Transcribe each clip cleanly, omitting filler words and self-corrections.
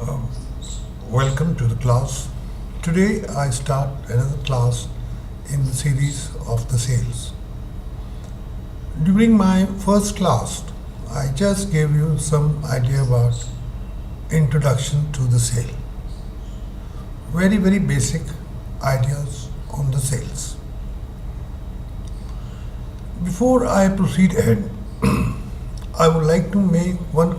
Um, Welcome to the class. Today I start another class in the series of the sales. During my first class, I just gave you some idea about introduction to the sale. Very basic ideas on the sales. Before I proceed ahead, I would like to make one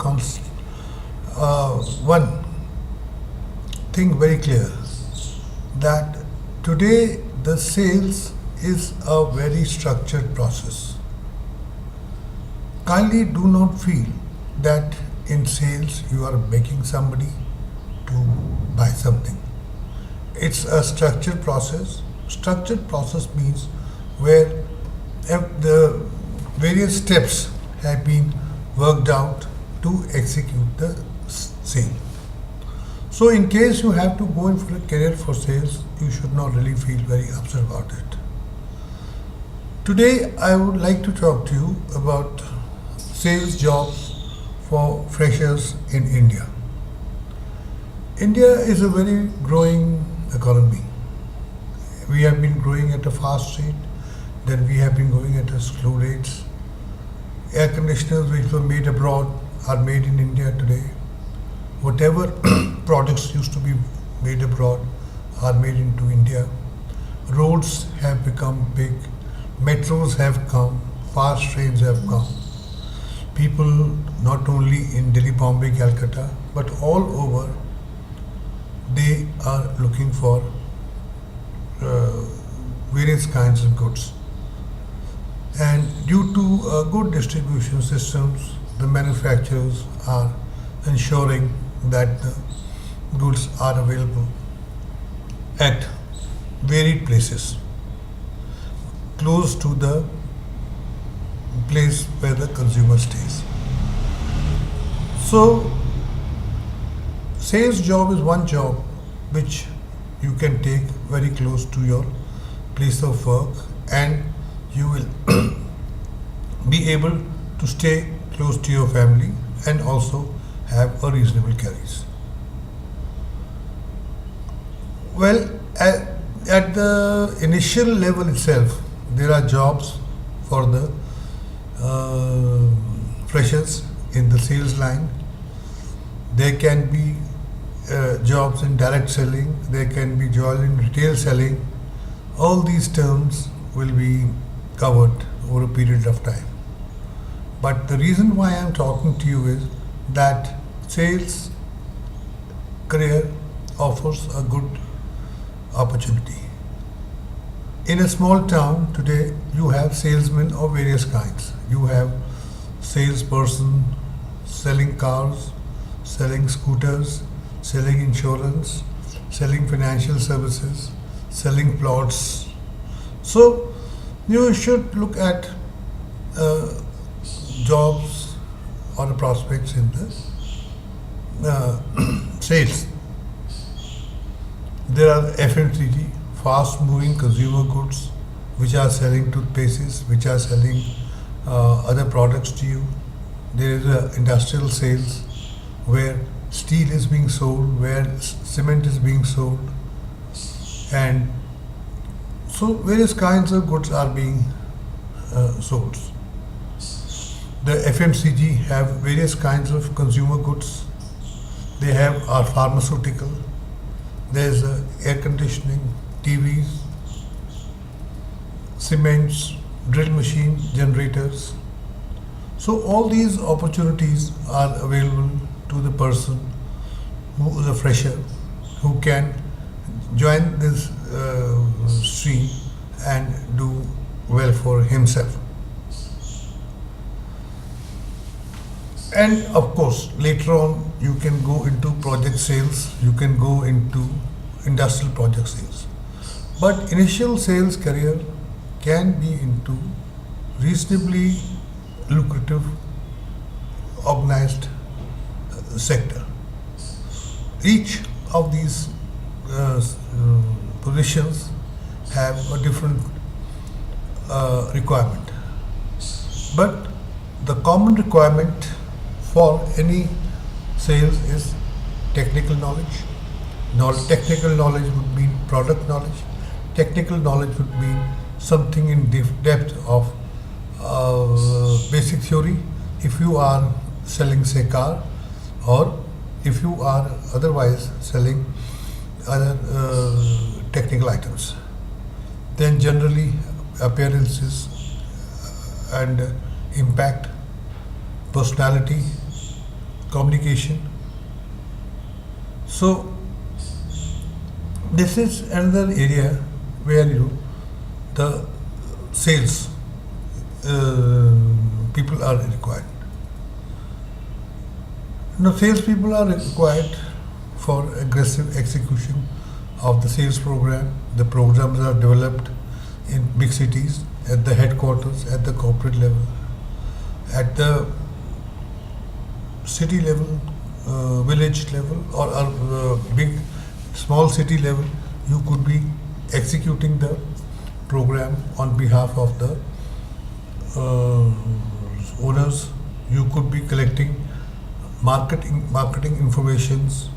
thing very clear that today the sales is a very structured process. Kindly do not feel that in sales you are making somebody to buy something. It's a structured process. Structured process means where the various steps have been worked out to execute the sale. So, in case you have to go in for a career for sales, you should not really feel very upset about it. Today, I would like to talk to you about sales jobs for freshers in India. India is a very growing economy. We have been growing at a fast rate, then we have been growing at a slow rates. Air conditioners which were made abroad are made in India today. Whatever products used to be made abroad are made into India. Roads have become big, metros have come, fast trains have come. People not only in Delhi, Bombay, Calcutta, but all over, they are looking for various kinds of goods. And due to good distribution systems, the manufacturers are ensuring that the goods are available at varied places close to the place where the consumer stays. So, sales job is one job which you can take very close to your place of work, and you will be able to stay close to your family and also have a reasonable carries. Well, at the initial level itself, there are jobs for the freshers in the sales line. There can be jobs in direct selling, there can be jobs in retail selling. All these terms will be covered over a period of time. But the reason why I am talking to you is that sales career offers a good opportunity. In a small town today, you have salesmen of various kinds. You have salesperson selling cars, selling scooters, selling insurance, selling financial services, selling plots. So you should look at jobs or the prospects in the sales. There are FMCG, fast moving consumer goods, which are selling toothpastes, which are selling other products to you. There is industrial sales where steel is being sold, where cement is being sold, and so various kinds of goods are being sold. The FMCG have various kinds of consumer goods. They have our pharmaceutical. There's air conditioning, TVs, cements, drill machine, generators. So all these opportunities are available to the person who is a fresher, who can join this stream and do well for himself. And of course, later on, you can go into project sales, you can go into industrial project sales. But initial sales career can be into reasonably lucrative organized sector. Each of these positions have a different requirement. But the common requirement for any sales is technical knowledge. Technical knowledge would mean product knowledge. Technical knowledge would mean something in depth of basic theory. If you are selling, say, car, or if you are otherwise selling other technical items, then generally appearances and impact, personality, communication. So this is another area where the sales people are required. Now, salespeople are required for aggressive execution of the sales program. The programs are developed in big cities, at the headquarters, at the corporate level, at the city level, village level, or big, small city level. You could be executing the program on behalf of the owners. You could be collecting marketing informations.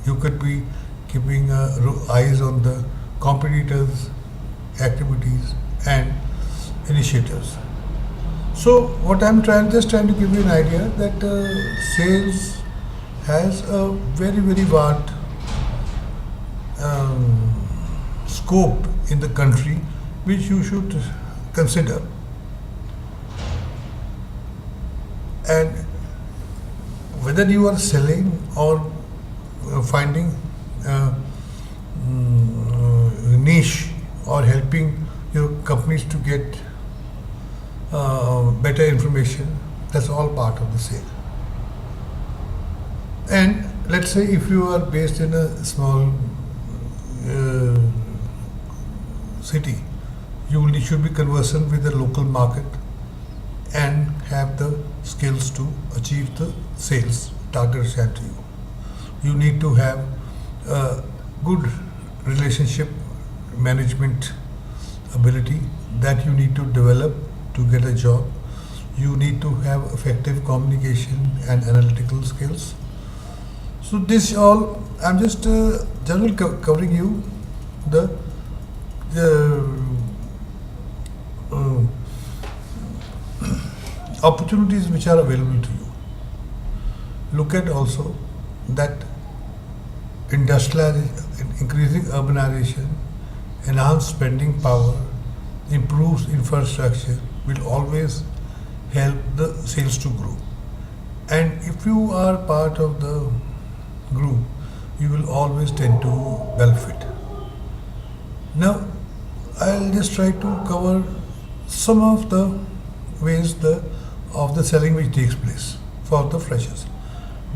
You could be keeping eyes on the competitors' activities and initiatives. So what I'm just trying to give you an idea that sales has a very vast scope in the country, which you should consider. And whether you are selling or finding niche or helping your companies to get better information, that's all part of the sale. And let's say if you are based in a small city, you should be conversant with the local market and have the skills to achieve the sales target set to you. You need to have a good relationship management ability that you need to develop to get a job. You need to have effective communication and analytical skills. So this all, I'm just generally covering you the opportunities which are available to you. Look at also that industrialization, increasing urbanization, enhanced spending power, improves infrastructure will always help the sales to grow. And if you are part of the group, you will always tend to benefit. Now, I'll just try to cover some of the ways of the selling which takes place for the freshers.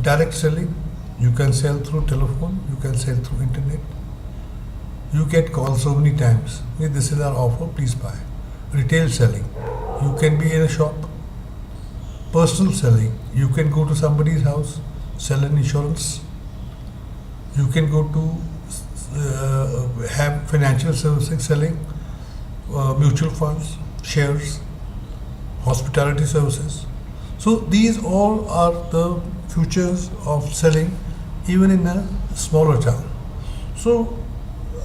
Direct selling, you can sell through telephone, you can sell through internet. You get calls so many times, hey, this is our offer, please buy. Retail selling, you can be in a shop. Personal selling, you can go to somebody's house, sell an insurance. You can go to have financial services selling, mutual funds, shares, hospitality services. So these all are the futures of selling even in a smaller town. So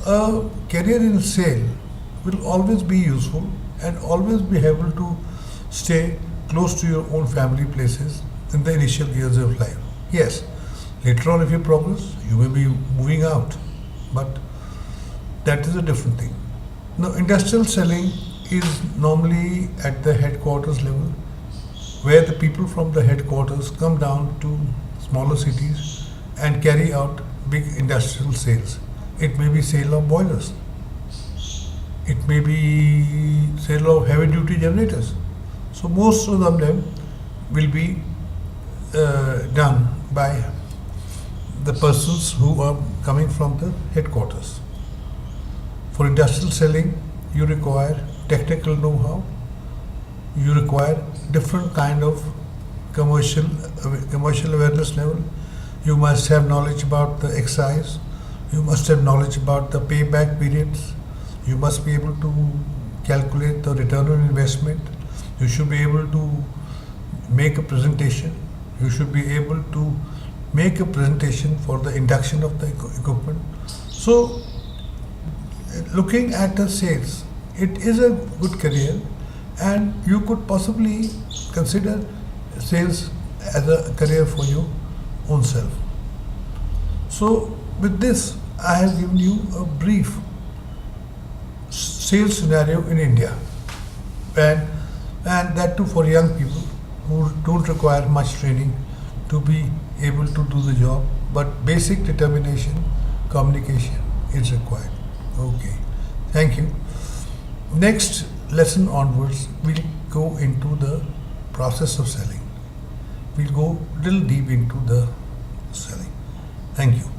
a career in sale will always be useful and always be able to stay close to your own family places in the initial years of life. Yes, later on if you progress, you may be moving out, but that is a different thing. Now, industrial selling is normally at the headquarters level, where the people from the headquarters come down to smaller cities and carry out big industrial sales. It may be sale of boilers. It may be sale of heavy duty generators. So most of them will be done by the persons who are coming from the headquarters. For industrial selling, you require technical know-how. You require different kind of commercial awareness level. You must have knowledge about the excise. You must have knowledge about the payback periods. You must be able to calculate the return on investment. You should be able to make a presentation. You should be able to make a presentation for the induction of the equipment. So, looking at the sales, it is a good career, and you could possibly consider sales as a career for your own self. So, with this, I have given you a brief sales scenario in India, and that too for young people who don't require much training to be able to do the job, but basic determination, communication is required. Okay, thank you. Next lesson onwards, we'll go into the process of selling. We'll go little deep into the selling. Thank you.